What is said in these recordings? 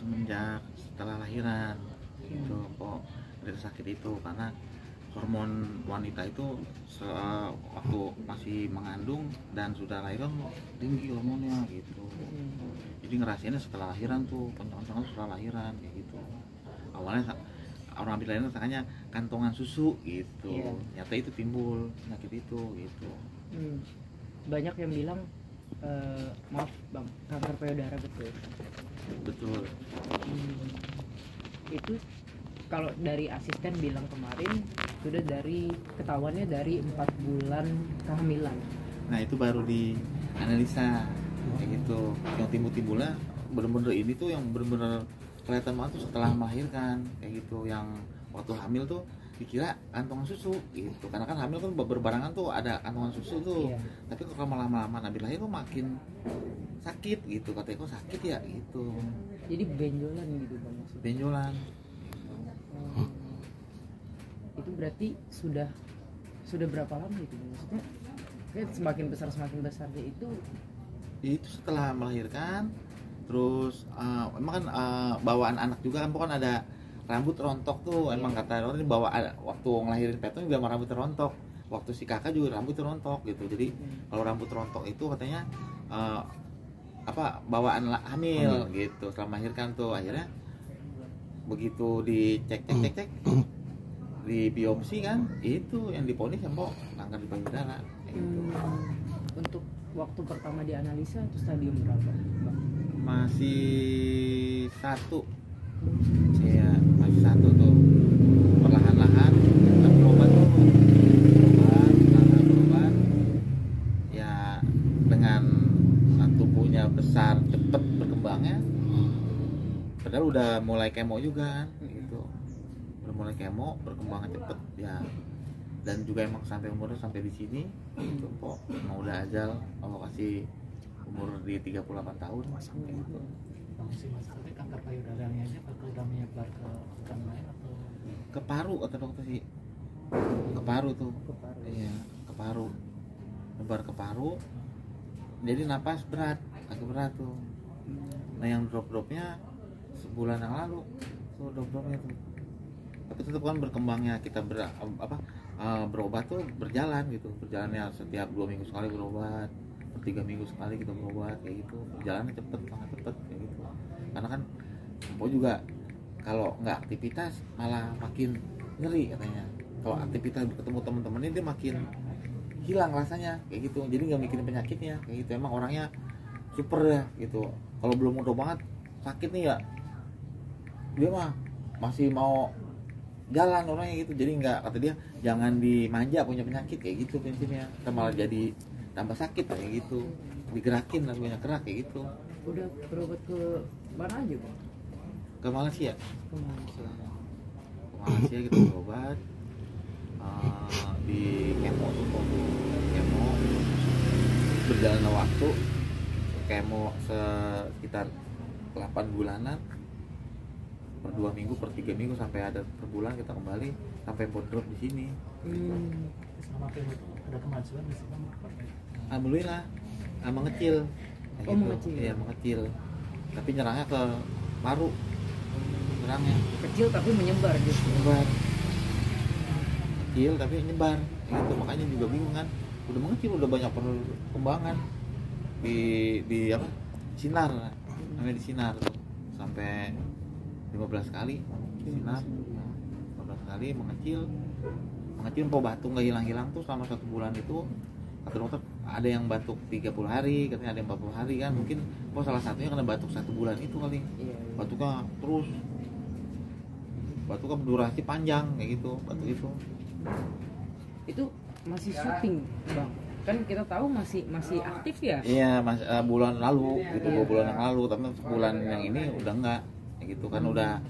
semenjak setelah lahiran gitu kok dari sakit itu, karena hormon wanita itu waktu masih mengandung dan sudah lahiran tinggi hormonnya gitu. Jadi ngerasainnya setelah lahiran tuh, kencang-kencang setelah lahiran kayak gitu. Awalnya orang habis lahiran rasanya kantongan susu gitu, nyata itu timbul penyakit itu gitu. Banyak yang bilang maaf bang, kanker payudara betul. Itu kalau dari asisten bilang kemarin sudah dari ketahuannya dari 4 bulan kehamilan. Nah itu baru dianalisa kayak gitu. Yang timbul-timbulnya bener-bener ini tuh yang bener-bener kelihatan banget tuh setelah melahirkan kayak gitu. Yang waktu hamil tuh dikira kantongan susu gitu, karena kan hamil kan berbarangan tuh ada kantongan susu tuh. Tapi kalau lama-lama nabi lahir tuh makin sakit gitu, katanya kok sakit ya gitu. Jadi benjolan gitu bang maksudnya? Benjolan. Itu berarti sudah berapa lama itu maksudnya? Kayak semakin besar itu setelah melahirkan. Terus emang kan bawaan anak juga kan, pokoknya ada rambut rontok tuh. Emang kata orang ini bawa waktu ngelahirin Peto juga rambut rontok. Waktu si kakak juga rambut rontok gitu. Jadi kalau rambut rontok itu katanya bawaan hamil gitu. Setelah melahirkan tuh akhirnya begitu dicek di biopsi kan itu yang diponis yang kanker di payudara gitu. Untuk waktu pertama dianalisa itu stadium berapa? Masih 1. Ya, masih 1 tuh. Perlahan-lahan kita berobat ya, dengan tubuhnya besar cepet berkembangnya. Padahal udah mulai kemo juga kan gitu. Udah mulai kemo, berkembangnya cepet ya. Dan juga emang sampai umurnya sampai di sini gitu kok. Mau udah ajal, Allah kasih umur di 38 tahun sampai gitu. Si masalahnya kanker payudaranya aja bakal udah menyebar ke organ lain atau ke paru kata dokter sih. Ke paru tuh. Iya, ke paru. Nyebar ke paru. Jadi napas berat, agak berat tuh. Nah yang drop-dropnya sebulan yang lalu tuh drop-dropnya tuh. Tapi tetap kan berkembangnya kita berobat tuh berjalan gitu. Berjalannya setiap 2 minggu sekali berobat, 3 minggu sekali kita berobat kayak gitu. Berjalannya sangat cepet kayak gitu. Karena kan Empo juga kalau nggak aktivitas malah makin nyeri katanya. Kalau aktivitas ketemu teman-temannya dia makin hilang rasanya kayak gitu. Jadi nggak mikirin penyakitnya kayak gitu. Emang orangnya super ya gitu. Kalau belum udah banget sakit nih ya dia mah masih mau jalan orangnya gitu. Jadi nggak, kata dia jangan dimanja punya penyakit kayak gitu prinsipnya. Kita malah jadi tambah sakit kayak gitu. Digerakin lah, banyak gerak kayak gitu. Udah berobat ke mana aja bang? Ke Malaysia. Ke Malaysia kita berobat di kemo tuh, kemo berjalan waktu kemo sekitar 8 bulanan, per 2 minggu, per 3 minggu, sampai ada per bulan kita kembali sampai drop di sini. Selama kemo itu ada kemajuan di sini? Alhamdulillah, mengecil. Oh, gitu. Mengecil. Iya, mengecil. Tapi nyerangnya ke paru. Nyerangnya kecil tapi menyebar gitu. Menyebar. Kecil tapi nyebar. Itu makanya juga bingung kan. Udah mengecil, udah banyak perkembangan di apa? Sinar. Namanya di sinar tuh. Sampai 15 kali sinar. 15 kali mengecil. Empo batuk nggak hilang-hilang tuh selama 1 bulan itu. Kata dokter ada yang batuk 30 hari, katanya ada yang 40 hari kan. Mungkin salah satunya karena batuk 1 bulan itu kali. Batuknya terus, batuknya berdurasi panjang kayak gitu, batuk itu. Itu masih syuting bang? Kan kita tahu masih aktif ya? Iya, bulan lalu gitu, 2 bulan yang lalu. Tapi sebulan yang ini udah enggak kayak gitu kan. Udah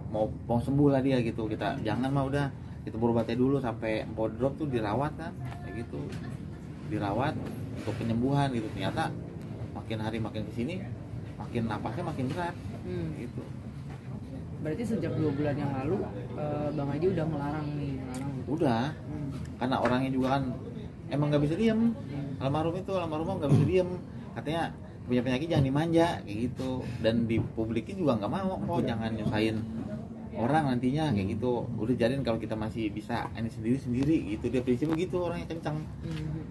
mau sembuh lah dia gitu. Kita jangan mah udah, kita berobatnya dulu sampai Empo drop tuh, dirawat kan kayak gitu, dirawat untuk penyembuhan gitu. Ternyata makin hari makin kesini makin napasnya makin berat gitu. Berarti sejak 2 bulan yang lalu Bang Haji udah melarang gitu. Udah karena orangnya juga kan emang nggak bisa diem. Almarhum nggak bisa diem, katanya punya penyakit jangan dimanja kayak gitu, dan dipublikin juga nggak mau kok, jangan nyusahin orang nantinya kayak gitu. Udah jadiin kalau kita masih bisa ini sendiri gitu, dia prinsip begitu, orangnya kencang.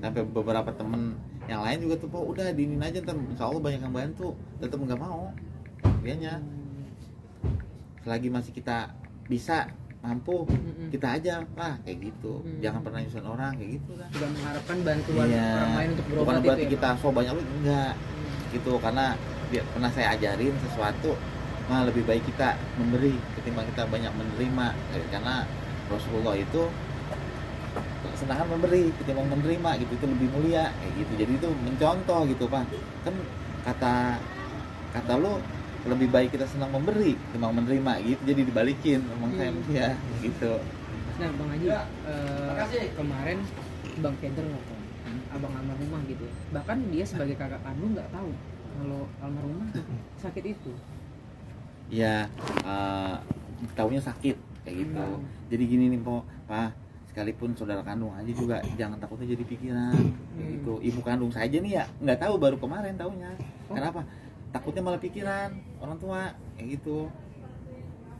Sampai beberapa temen yang lain juga tuh, udah diinin aja ntar insya Allah banyak yang bantu, tetap nggak mau dianya. Selagi masih kita bisa mampu, kita aja lah kayak gitu. Jangan pernah nyusahin orang kayak gitu kan. Tidak mengharapkan bantuan Iya, orang lain untuk berobat bukan itu berarti ya, kita so banyak lu, enggak gitu, karena dia pernah saya ajarin sesuatu mah lebih baik kita memberi ketimbang kita banyak menerima, karena Rasulullah itu senangan memberi ketimbang menerima gitu, itu lebih mulia kayak gitu. Jadi itu mencontoh gitu Pak, kan kata lu lebih baik kita senang memberi ketimbang menerima gitu, jadi dibalikin ngomong saya ya gitu. Nah Bang Haji, kemarin Bang Feder ngomong abang almarhumah gitu, bahkan dia sebagai kakak kandung nggak tahu kalau almarhumah sakit itu. Ya, taunya sakit kayak gitu. Jadi gini nih Pak, sekalipun saudara kandung aja juga jangan takutnya jadi pikiran kayak gitu. Ibu kandung saja nih ya nggak tahu, baru kemarin taunya. Kenapa? Takutnya malah pikiran orang tua kayak gitu.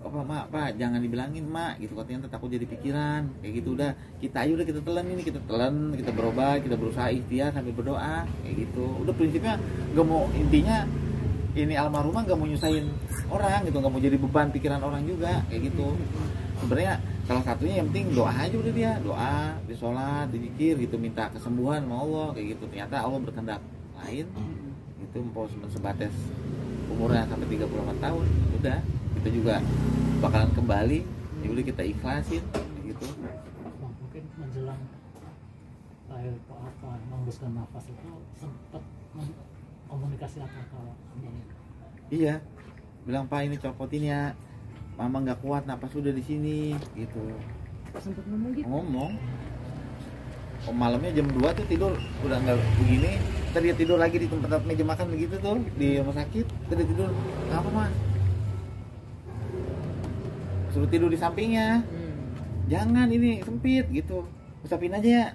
Apa mak, Pak jangan dibilangin mak gitu, katanya takut jadi pikiran kayak gitu. Udah kita aja udah kita telan ini, kita telan, kita berobat, kita berusaha ikhtiar sambil berdoa kayak gitu. Udah prinsipnya nggak mau, intinya ini almarhumah nggak mau nyusahin orang gitu, nggak mau jadi beban pikiran orang juga kayak gitu. Sebenarnya salah satunya yang penting doa aja udah, dia doa, di sholat, di zikir gitu, minta kesembuhan sama Allah kayak gitu. Ternyata Allah berkehendak lain itu, mau sebatas umurnya sampai 34 tahun udah kita juga bakalan kembali, ya udah kita ikhlasin kayak gitu. Mungkin menjelang apa menghembuskan nafas itu sempat komunikasi apa kalau iya, bilang Pak ini copotin ya, mama nggak kuat napas udah di sini gitu. Sempat ngomong gitu. Ngomong. Malamnya jam 2 tuh tidur udah nggak begini, tadi dia tidur lagi di tempat meja makan begitu tuh di rumah sakit, tadi tidur apa Mas? Suruh tidur di sampingnya. Jangan, ini sempit gitu, usapin aja ya.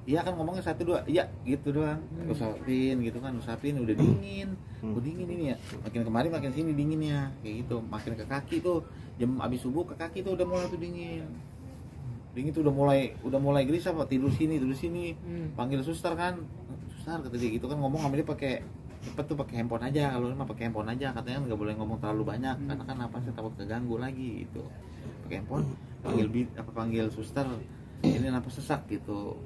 Iya kan ngomongnya 1 2, iya gitu doang. Usapin gitu kan, usapin udah dingin. Udah dingin ini ya. Makin kemarin makin sini dinginnya kayak gitu. Makin ke kaki tuh, jam abis subuh ke kaki tuh udah mulai tuh dingin. Dingin tuh udah mulai gelisah Pak, tidur sini. Panggil suster kan. Suster kata dia gitu kan, ngomong sama dia pakai cepet tuh, pakai handphone aja. Kalau mah pakai handphone aja, katanya nggak boleh ngomong terlalu banyak karena kan napasnya takut keganggu lagi gitu. Pakai handphone, panggil suster, ini napas sesak gitu.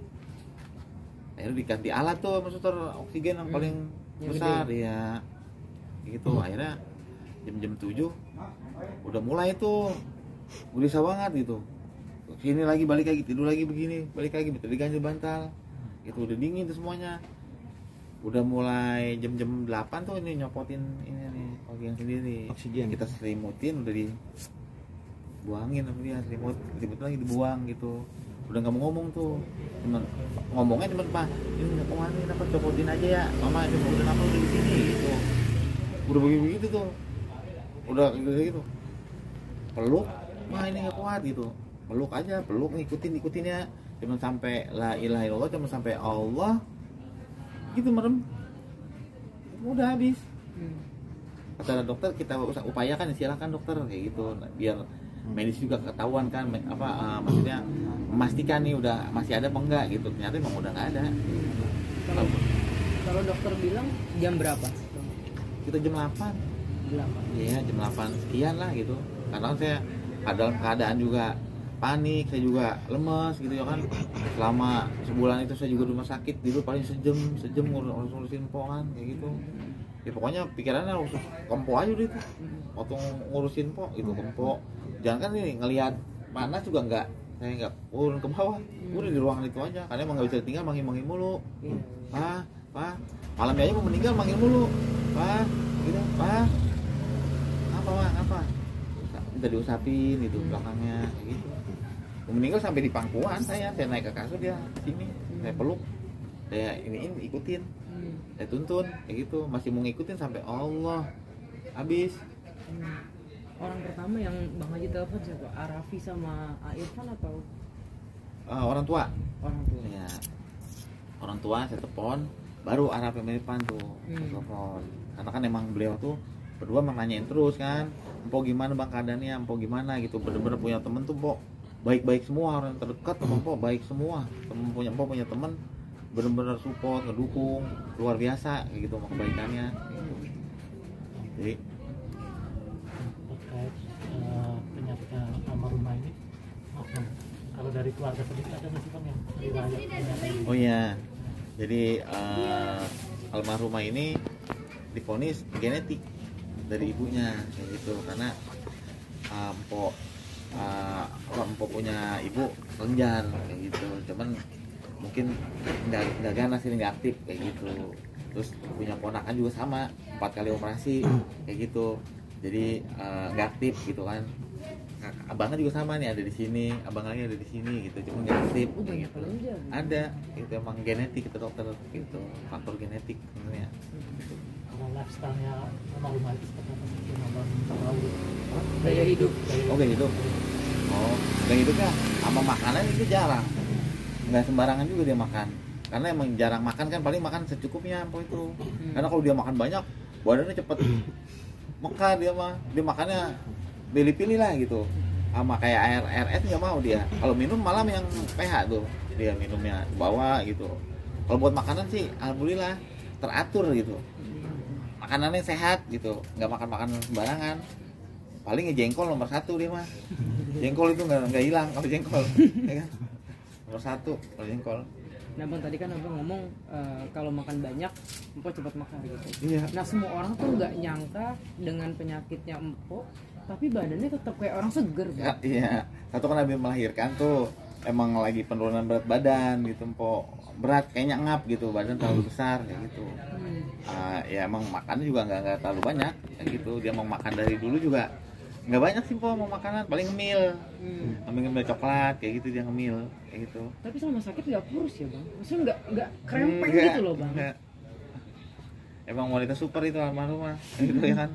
Akhirnya diganti alat tuh sama suster, oksigen yang paling besar ya gitu. Akhirnya jam 7 udah mulai tuh gelisah banget gitu, sini lagi balik lagi, tidur lagi begini, balik lagi minta diganti bantal itu, udah dingin tuh semuanya. Udah mulai jam 8 tuh ini nyopotin ini nih oksigen sendiri, oksigen kita selimutin, udah dibuangin sama dia, selimut lagi dibuang gitu. Udah nggak mau ngomong tuh, ngomongnya cuma Pak ini kemana nih, apa copotin aja ya mama, udah apa udah di sini gitu. Udah begitu tuh, udah gitu peluk mah ini nggak kuat gitu, peluk aja, peluk ngikutin ya, cuma sampai la ilaha illallah, cuma sampai Allah gitu merem, udah habis. Kata dokter kita upayakan, silakan dokter kayak gitu, biar medis juga ketahuan kan maksudnya memastikan nih udah masih ada apa enggak gitu. Ternyata emang udah nggak ada. Kalau dokter bilang jam berapa? Kita jam 8. Iya jam 8 sekian lah gitu, karena saya dalam keadaan juga panik, saya juga lemes gitu ya kan. Selama sebulan itu saya juga di rumah sakit, tidur paling sejam ngurusin poan kayak gitu ya. Pokoknya pikirannya khusus kempo aja udah itu, waktu ngurusin po itu kempo. Jangan kan ini ngelihat panas juga enggak, saya enggak turun ke bawah, udah di ruangan itu aja, karena emang nggak bisa tinggal, manggil mulu. Pak malamnya aja mau meninggal manggil mulu, Pak gitu, Pak apa minta diusapin gitu belakangnya kayak gitu. Mau meninggal sampai di pangkuan saya naik ke kasur, dia sini saya peluk, saya ikutin, saya tuntun kayak gitu, masih mau ngikutin sampai Allah habis. Orang pertama yang Bang Haji telepon siapa? Arafi sama Irfan atau orang tua? Orang tua. Ya, orang tua saya telepon, baru Arafi sama Irfan tuh telepon. karena kan emang beliau tuh berdua emang nanyain terus kan, Empok gimana bang keadaannya, Empok gimana gitu. Bener-bener punya temen tuh Empok baik-baik semua, orang terdekat sama Empok baik semua. Temen punya Empok punya temen bener-bener support, ngedukung luar biasa kayak gitu sama kebaikannya. Jadi terkait penyakitnya almarhumah ini, kalau dari keluarga sendiri ada nggak sih bang yang riwayat penyakit? oh iya, jadi almarhumah ini divonis genetik dari ibunya kayak gitu, karena empok punya ibu lenjar kayak gitu, cuman mungkin nggak ganas ini, nggak aktif kayak gitu. Terus punya ponakan juga sama, 4 kali operasi kayak gitu, jadi nggak aktif gitu kan. Abangnya juga sama nih, ada di sini, abang lagi ada di sini gitu, cuma nggak aktif kayak gitu. Ada itu emang genetik itu dokter gitu, faktor genetik sebenarnya. Kalau lifestyle-nya almarhumah itu seperti apa sih yang abang tahu? Gaya hidup. Oh kayak gitu. Oh kayak gitu kan, sama makanan itu jarang, nggak sembarangan juga dia makan, karena emang jarang makan kan, paling makan secukupnya Empok itu. Karena kalau dia makan banyak badannya cepet mekar, dia makannya pilih-pilih lah gitu, sama kayak air es nggak mau dia. Kalau minum malam yang pH tuh dia minumnya bawa gitu. Kalau buat makanan sih alhamdulillah teratur gitu, makanannya sehat gitu, nggak makan sembarangan. Paling jengkol nomor 1 dia mah, jengkol itu nggak hilang kalau jengkol ya kan? Nomor 1 kalau jengkol. Nah bang, tadi kan abang ngomong kalau makan banyak empok cepat makan gitu. Iya. Nah semua orang tuh nggak nyangka dengan penyakitnya empok, tapi badannya tetap kayak orang seger bang. Ya, iya, satu kan habis melahirkan tuh emang lagi penurunan berat badan gitu Empok, berat kayaknya ngap gitu, badan terlalu besar kayak gitu. Ya emang makannya juga nggak terlalu banyak kayak gitu. Dia mau makan dari dulu juga nggak banyak sih Empok, mau makanan paling ngemil, ngemil coklat kayak gitu, dia ngemil kayak gitu. Tapi selama sakit nggak kurus ya bang? Maksudnya nggak krempeng Enggak, gitu loh bang? enggak. Emang wanita super itu almarhumah gitu ya kan.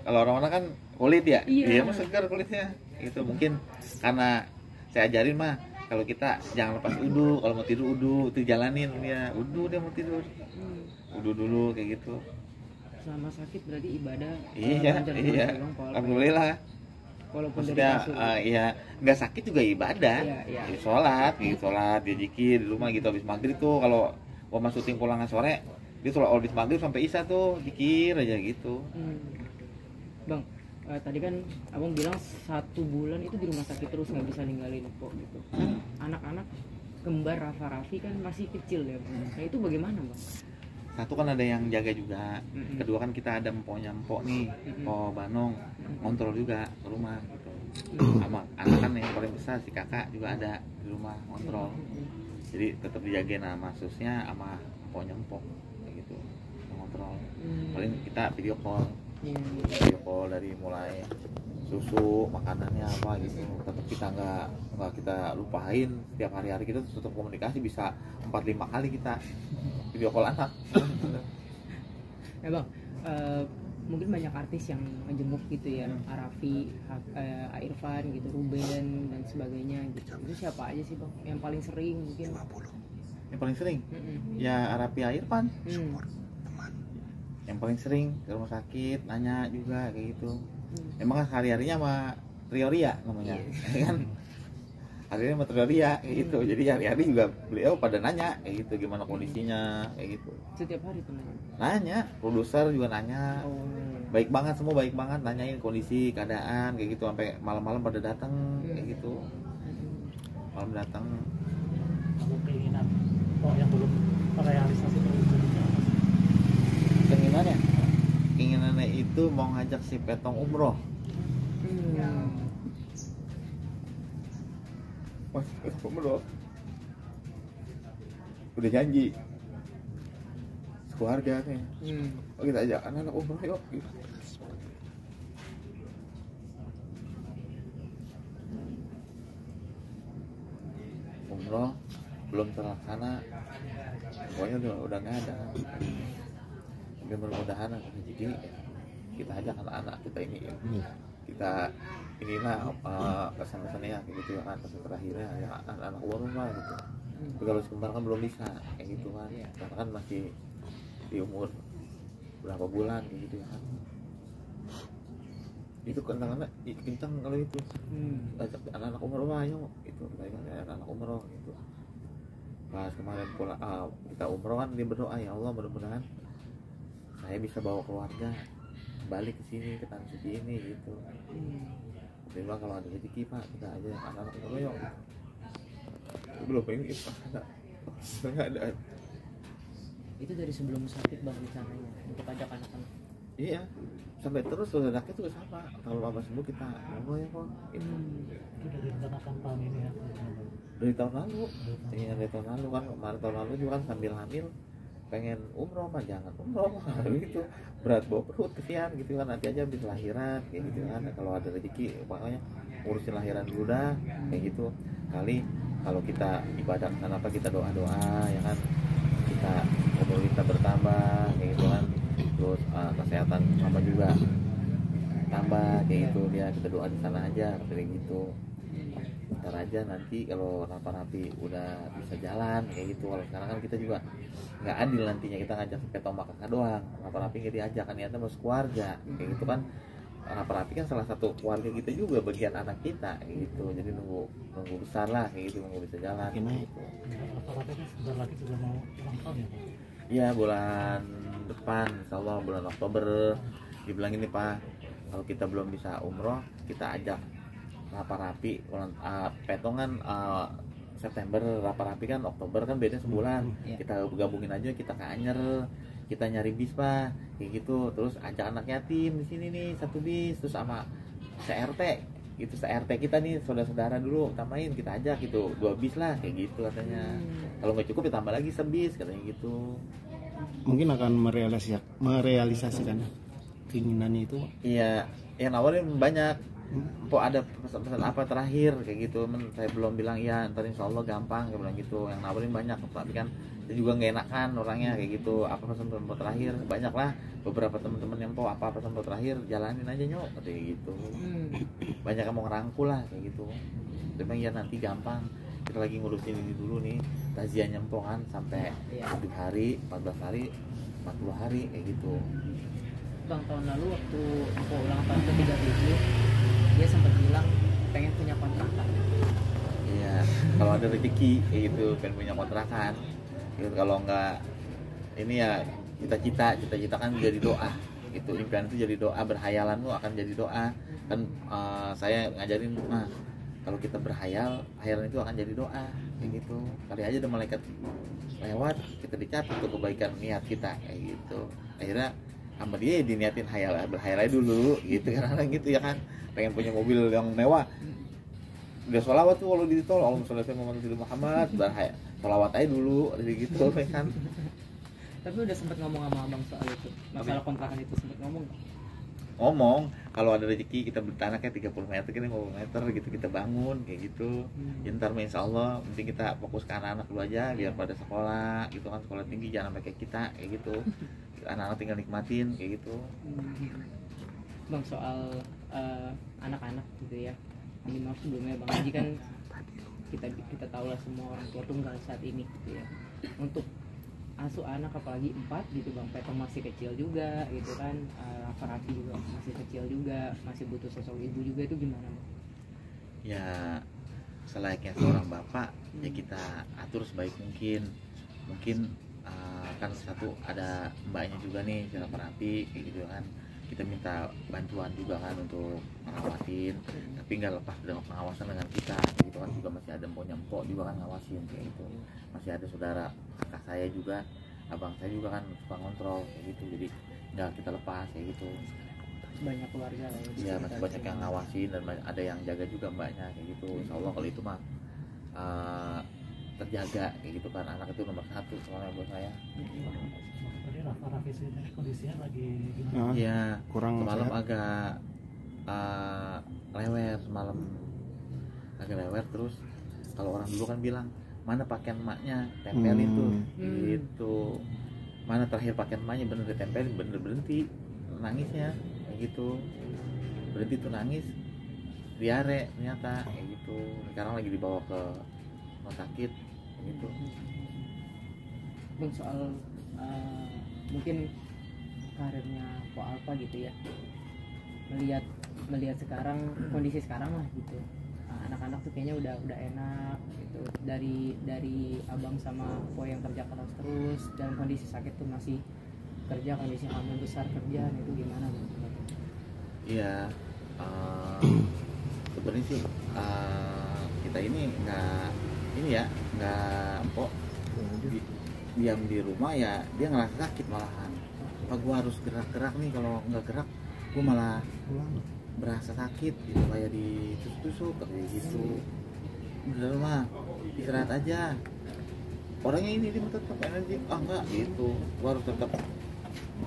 Kalau orang-orang kan kulit ya, Iya. dia mah segar kulitnya. Itu mungkin karena saya ajarin mah, kalau kita jangan lepas udu, kalau mau tidur udu, itu jalanin dia, udu dia mau tidur, udu dulu kayak gitu. Selama sakit berarti ibadah Iya, lancar terus iya. ya, Bang, kalau- Alhamdulillah. walaupun dari Maksudnya kasur. ya nggak sakit juga ibadah. Iya, iya. Ya, sholat, gitu, sholat, dia zikir di rumah gitu habis maghrib tuh, kalau mau syuting pulangan sore, dia sholat habis maghrib sampai isya tuh zikir aja gitu. Bang, tadi kan abang bilang 1 bulan itu di rumah sakit terus nggak bisa ninggalin kok gitu. Anak-anak kembar Rafa Raffi kan masih kecil ya bang. Nah itu bagaimana bang? Satu kan ada yang jaga juga, kedua kan kita ada empoknya empok nih, empok Banong, kontrol juga ke rumah gitu. Sama anak kan yang paling besar si kakak juga ada di rumah kontrol. Jadi tetap dijagain sama susnya sama empoknya empok kayak gitu, mengontrol. Paling kita video call dari mulai susu, makanannya apa gitu, tetap kita nggak kita lupain. Setiap hari-hari kita tetap komunikasi, bisa 4-5 kali kita video call anak. Ya bang, mungkin banyak artis yang ngejenguk gitu ya, Arafi, Irfan gitu, Ruben dan sebagainya gitu. Itu siapa aja sih bang yang paling sering mungkin? Yang paling sering ya Arafia Irfan, yang paling sering ke rumah sakit nanya juga kayak gitu. Emang kan hari-harinya sama Trioria namanya, ya kan? Hari-harinya sama Trioria kayak gitu. Jadi hari-hari juga beliau pada nanya kayak gitu, gimana kondisinya kayak gitu. Setiap hari tuh Nanya, produser juga nanya. Baik banget, semua baik banget, nanyain kondisi, keadaan kayak gitu, sampai malam-malam pada datang kayak gitu. Malam datang. Kalau keinginan kok yang belum terrealisasi terwujudnya apa sih? Keinginannya itu mau ngajak si Petong umroh. Mas, Petong umroh udah janji keluarga nih. Oh, kita ajak anak-anak umroh yuk gitu. Umroh belum terlaksana, pokoknya udah nggak ada. Tapi mudah-mudahan rezeki kita ajak anak-anak kita ini ya. Kita inilah kesan-kesannya kayak gitu ya kan, pesan terakhirnya ya anak-anak umroh lah gitu. Tapi kalau sebentar kan belum bisa kayak gitu kan, karena kan masih di umur berapa bulan kayak gitu ya kan. Itu kadang-kadang kencang kalau itu ajak anak-anak umroh ayo itu anak umroh gitu. Pas kemarin pulang kita umroh kan dia berdoa, ya Allah mudah-mudahan saya bisa bawa keluarga balik ke sini ke tanah suci ini gitu. Dia bilang kalau ada rezeki Pak kita aja anak-anak umroh yuk. Belum ini nggak ada. Itu dari sebelum sakit bang rencananya untuk ajak anak-anak. Iya, sampai terus ledaknya tuh sama. Kalau Bapak sembuh kita umroh ya kok. Itu udah direncanakan tahun ini ya? Dari tahun lalu. Iya dari tahun lalu kan, kemarin tahun lalu juga kan sambil hamil pengen umroh mah jangan umroh gitu, berat bawa perut kesian gitu kan, nanti aja habis lahiran kayak gitu kan. Kalau ada rezeki pokoknya urusin lahiran dulu dah kayak gitu. Kali kalau kita ibadah sana apa kita doa ya kan, kita umur kita bertambah kayak gitu kan, terus kesehatan sama juga tambah kayak gitu, dia kita doa di sana aja kayak gitu. Ntar aja nanti kalau rapi udah bisa jalan kayak gitu. Kalau sekarang kan kita juga nggak adil nantinya, kita ngajak sampai tombak kakak doang, rapi nggak diajak kan, niatnya mau keluarga kayak gitu kan. Rapi kan salah satu keluarga kita juga, bagian anak kita kayak gitu. Jadi nunggu besar lah kayak gitu, nunggu bisa jalan kayak gitu. Rapi kan sebentar lagi juga mau ulang tahun ya Pak? Iya bulan depan insyaallah bulan Oktober. Dibilang ini Pak, kalau kita belum bisa umroh kita ajak rapi petongan September, rapi kan Oktober kan beda sebulan. Kita gabungin aja, kita ke Anyer, kita nyari bis Pak kayak gitu. Terus ajak anak yatim di sini nih satu bis, terus sama CRT itu CRT kita nih saudara-saudara dulu tambahin, kita ajak gitu 2 bis lah kayak gitu katanya. Kalau nggak cukup ya tambah lagi sebis katanya gitu. Mungkin akan merealisasikan keinginannya itu. Iya, yang nawarin banyak. Empok ada pesan-pesan apa terakhir kayak gitu, saya belum bilang ya ntar insya Allah gampang kayak bilang gitu. Yang nawarin banyak, tapi kan dia juga nggak enakan orangnya kayak gitu. Apa pesan-pesan terakhir, banyak lah beberapa teman-teman yang apa pesan terakhir jalanin aja nyok kayak gitu. Banyak yang mau ngerangkul lah kayak gitu. Dia bilang ya nanti gampang, kita lagi ngurusin ini dulu nih, razia nyempongan sampai 7 hari, 14 hari, 40 hari kayak gitu. Bang, tahun lalu waktu aku ulang tahun ke-37 dia sempat bilang pengen punya kontrakan. Iya, kalau ada rezeki kayak gitu pengen punya kontrakan gitu. Kalau enggak ini ya cita-cita kan jadi doa itu, impian itu jadi doa, berhayalan lu akan jadi doa kan. Saya ngajarin kalau kita berhayal, hayalan itu akan jadi doa kayak gitu. Kali aja ada malaikat lewat, kita dicatat tuh kebaikan niat kita kayak gitu. Akhirnya sama dia diniatin berhayal aja dulu gitu kan, gitu ya kan. Pengen punya mobil yang mewah, udah sholawat tuh kalau di tol, Allahumma sholli ala Muhammad, berhayal sholawat aja dulu gitu kan. Tapi udah sempet ngomong sama abang soal itu, masalah kontrakan itu sempet ngomong kalau ada rezeki kita bertanah kayak 30 meter, kita 50 meter gitu kita bangun kayak gitu. Ya, ntar insya Allah penting kita fokus ke anak-anak dulu aja biar pada sekolah gitu kan, sekolah tinggi jangan sampai kayak kita kayak gitu. Anak-anak tinggal nikmatin kayak gitu. Bang, soal anak-anak gitu ya, minimal sebelumnya Bang Haji kan kita tahu lah semua orang tua tunggal saat ini gitu ya. Untuk asuh anak apalagi 4 gitu Bang, Peto masih kecil juga gitu kan, Rafi juga masih kecil juga, masih butuh sosok ibu juga, itu gimana Bang? Ya selayaknya seorang bapak ya kita atur sebaik mungkin. Kan satu ada mbaknya juga nih cara Rafi kayak gitu kan, kita minta bantuan juga kan untuk ngerawatin, tapi nggak lepas dari pengawasan dengan kita gitu kan. Juga masih ada empok juga kan ngawasin kayak gitu, masih ada saudara kakak saya juga, abang saya juga kan suka ngontrol kayak gitu. Jadi nggak kita lepas kayak gitu. Banyak keluarga lah ya, masih banyak yang ngawasin dan ada yang jaga juga mbaknya kayak gitu. Insya Allah kalau itu mah terjaga kayak gitu kan. Anak itu nomor 1 soalnya buat saya. Tadi Rafi sini kondisinya lagi gimana? Iya, kurang semalam sehat. agak lewer semalam, agak lewer. Terus kalau orang dulu kan bilang mana pakaian emaknya, tempelin tuh gitu. Mana terakhir pakaian emaknya, bener ditempelin, bener berhenti nangisnya kayak gitu. Berhenti tuh nangis, diare ternyata kayak gitu. Sekarang lagi dibawa ke rumah sakit kayak gitu. Bang, soal mungkin karirnya Po Alpa gitu ya, melihat sekarang kondisi sekarang lah gitu. Nah, anak-anak tuh kayaknya udah enak gitu, dari abang sama Po yang kerja keras terus dalam kondisi sakit tuh masih kerja, kondisi hamil besar kerja, itu gimana Bang? Iya, sebenarnya sih kita ini nggak kok diam di rumah ya, dia ngerasa sakit malahan. Apa gua harus gerak-gerak nih, kalau nggak gerak gua malah berasa sakit gitu, kayak ditusuk-tusuk kayak gitu. Udah mah istirahat aja, orangnya ini dia tetap energi, enggak gitu, gua harus tetap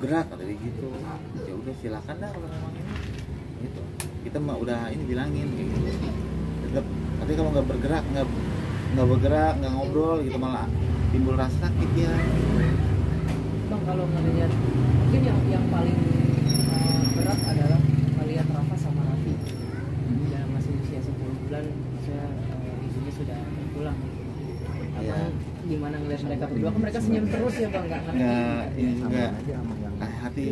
gerak kayak gitu. Ya udah silakan dah kalau memang ini gitu, kita mah udah ini bilangin gitu. Tetap, tapi kalau nggak bergerak, nggak ngobrol gitu, malah timbul rasa sakit ya. Bang, kalau ngelihat mungkin yang paling berat adalah melihat Rafa sama Raffi dalam masih usia 10 bulan, maksudnya ibunya sudah pulang. Iya. Gimana ngelihat mereka berdua? Kan mereka senyum terus ya Bang, nggak ngerti. Nggak, ini juga hati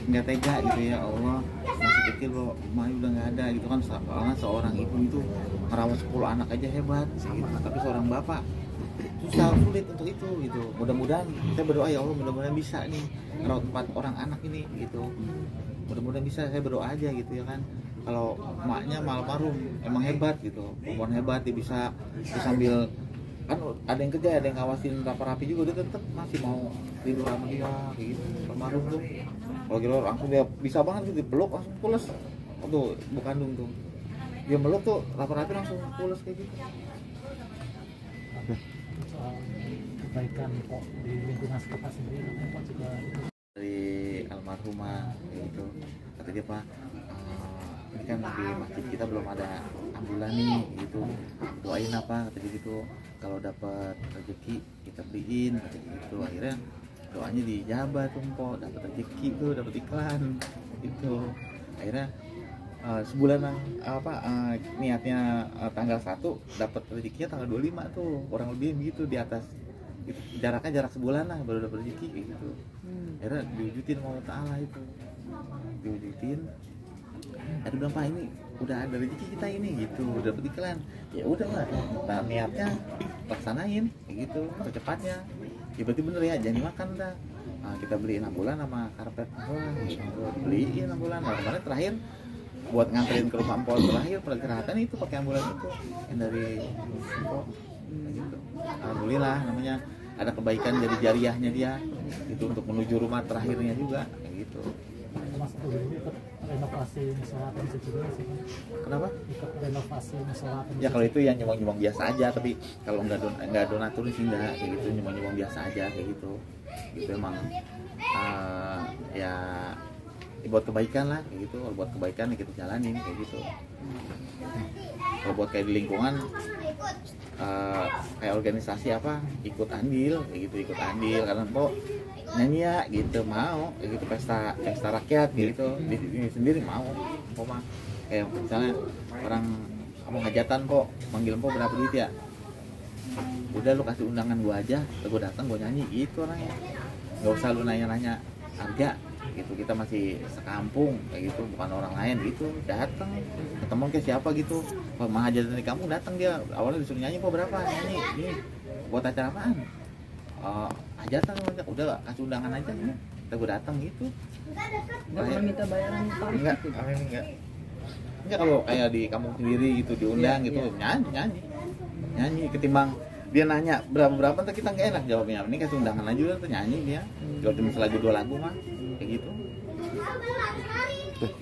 nggak tega gitu ya Allah, masih kecil kok Mai udah nggak ada gitu kan. Soalnya seorang ibu itu merawat 10 anak aja hebat gitu, tapi seorang bapak susah, sulit untuk itu gitu. Mudah-mudahan saya berdoa ya Allah, mudah-mudahan bisa nih merawat 4 orang anak ini gitu, mudah-mudahan bisa. Saya berdoa aja gitu ya kan, kalau emaknya almarhum emang hebat gitu, perempuan hebat, dia bisa sambil kan ada yang kerja, ada yang ngawasin rapi juga, dia tetap masih mau tidur sama dia kayak gitu. Almarhum tuh kalau gitu langsung dia bisa banget gitu, dipeluk langsung pules. Tuh ibu kandung tuh dia meluk tuh rapi langsung pules kayak gitu. Soal kebaikan kok di lingkungan sekitar sendiri, kok juga Dari almarhumah kayak gitu, kata dia Pak, ini kan di masjid kita belum ada ambulan nih gitu, doain apa, kata dia gitu, kalau dapat rezeki kita beliin, kata dia gitu. Akhirnya doanya dijabah tuh Mpok, dapat rezeki tuh, dapat iklan gitu. Akhirnya sebulan niatnya tanggal 1, dapat rezekinya tanggal 25 tuh, kurang lebih gitu, di atas gitu. Jarak sebulan lah baru dapat rezeki kayak gitu. Akhirnya diwujudin sama Allah Ta'ala itu, diwujudin. Ada bilang Pak, ini udah ada rezeki kita ini gitu, udah dapat iklan. Ya udah lah, nah, niatnya laksanain kayak gitu secepatnya. Ya berarti bener ya, jangan dimakan dah. Nah, kita beliin ambulan sama karpet, beliin ambulan. Nah, kemarin terakhir buat nganterin ke rumah Mpok terakhir pergerakan itu pakai ambulan itu yang dari Mpok gitu. Alhamdulillah, namanya ada kebaikan dari jariahnya dia itu untuk menuju rumah terakhirnya juga kayak gitu. termasuk dulu ikut renovasi musola bisa juga sih. Kenapa? Ikut renovasi musola. Ya kalau itu yang nyumbang biasa aja, tapi kalau nggak donatur sih enggak kayak gitu, nyumbang biasa aja kayak gitu. Itu emang ya buat kebaikan lah kayak gitu, buat kebaikan ya kita jalanin kayak gitu. Kalau buat kayak di lingkungan kayak organisasi apa, ikut andil kayak gitu, ikut andil karena kok nyanyi ya gitu, mau kayak gitu, pesta rakyat gitu di sini sendiri mau mah kayak misalnya orang kamu hajatan kok manggil kok berapa duit ya, udah lu kasih undangan gua aja, gua datang gua nyanyi gitu orangnya, nggak usah lu nanya harga gitu, kita masih sekampung kayak gitu, bukan orang lain gitu, datang ketemu kayak siapa gitu, mahajatan dari kampung datang, dia awalnya disuruh nyanyi kok berapa, nyanyi ini buat acara apaan, hajatan udah kasih undangan aja ya, kita gue datang gitu, nggak pernah minta bayaran tarif enggak gitu. enggak kalau kayak di kampung sendiri gitu diundang gitu, nyanyi ketimbang dia nanya berapa ntar kita nggak enak jawabnya, ini kasih undangan aja udah tuh nyanyi dia, kalau cuma selagu 2 lagu mah kayak gitu.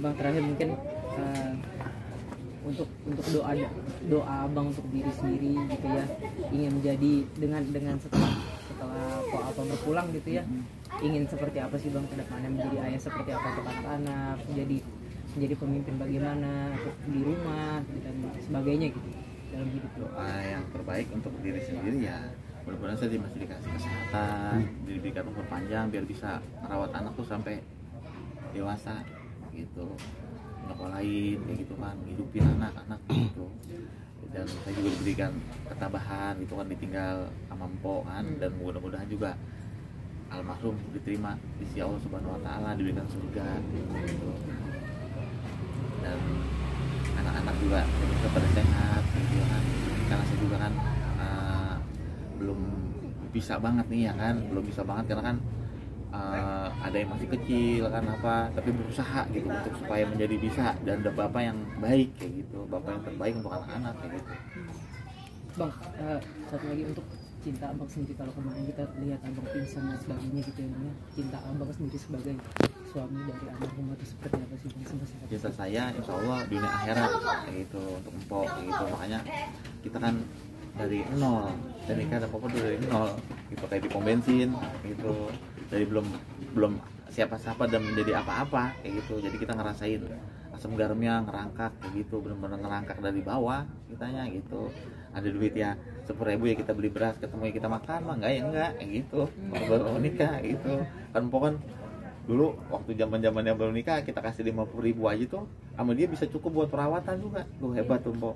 Bang, terakhir mungkin untuk doa Bang untuk diri sendiri gitu ya, ingin menjadi dengan setelah Po Alpa berpulang gitu ya, ingin seperti apa sih Bang ke depannya, menjadi ayah seperti apa untuk anak-anak, menjadi pemimpin bagaimana di rumah dan sebagainya gitu dalam hidup lo. Yang terbaik untuk diri sendiri ya mudah-mudahan saya masih dikasih kesehatan, diberikan umur panjang biar bisa merawat anak tuh sampai dewasa gitu, nyekolahin kayak gitu kan, hidupin anak-anak gitu. Dan saya juga diberikan ketabahan gitu kan, ditinggal sama Mpok kan, dan mudah-mudahan juga almarhum diterima di sisi Allah Subhanahu Wa Taala, diberikan surga gitu. Dan anak-anak juga bisa pada sehat gitu kan, karena saya juga kan belum bisa banget nih ya kan, belum bisa banget karena kan ada yang masih kecil kan apa, tapi berusaha gitu untuk supaya menjadi bisa dan ada bapak yang baik kayak gitu, bapak yang terbaik untuk anak-anak kayak gitu. Bang, satu lagi untuk cinta abang sendiri, kalau kemarin kita lihat abang pingsan dan sebagainya gitu ya, cinta abang sendiri sebagai suami dari almarhum itu seperti apa sih bang? Cinta saya insya Allah dunia akhirat kayak gitu untuk empok kayak gitu, makanya kita kan dari nol dan nikah dan papa dari nol gitu, kayak di pom bensin gitu, dari belum siapa-siapa dan menjadi apa-apa kayak gitu. Jadi kita ngerasain asam garamnya, ngerangkak kayak gitu, benar-benar ngerangkak dari bawah kitanya gitu. Ada duit ya 10.000 ya kita beli beras, ketemu ya kita makan, mah enggak kayak gitu. Baru nikah gitu kan, pokoknya dulu waktu zamannya belum nikah kita kasih 50.000 aja tuh sama dia bisa cukup buat perawatan juga tuh, hebat tuh Mpok.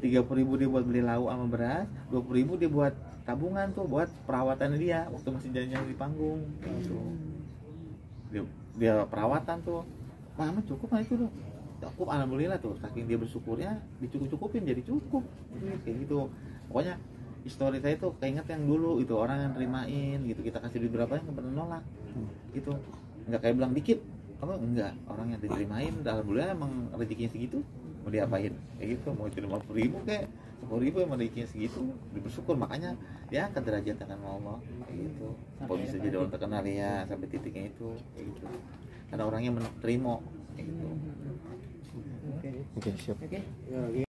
30.000 dia buat beli lauk sama beras, 20.000 dia buat tabungan tuh buat perawatan dia waktu masih jalan di panggung gitu. Dia perawatan tuh, mama cukup lah itu tuh, cukup alhamdulillah tuh, saking dia bersyukurnya dicukup-cukupin jadi cukup kayak gitu. Pokoknya histori saya tuh keinget yang dulu itu, orang yang terimain gitu, kita kasih duit berapa yang pernah nolak gitu, nggak kayak bilang dikit apa enggak, orang yang diterimain alhamdulillah emang rezekinya segitu, mau diapain kayak gitu, mau itu 50.000 kayak 10.000 emang rezekinya segitu, dia bersyukur, makanya dia angkat derajatnya kan Allah kayak gitu. Kok bisa jadi orang terkenal ya sampai titiknya itu kayak gitu, karena orangnya menerima kayak gitu. Oke, siap. Oke.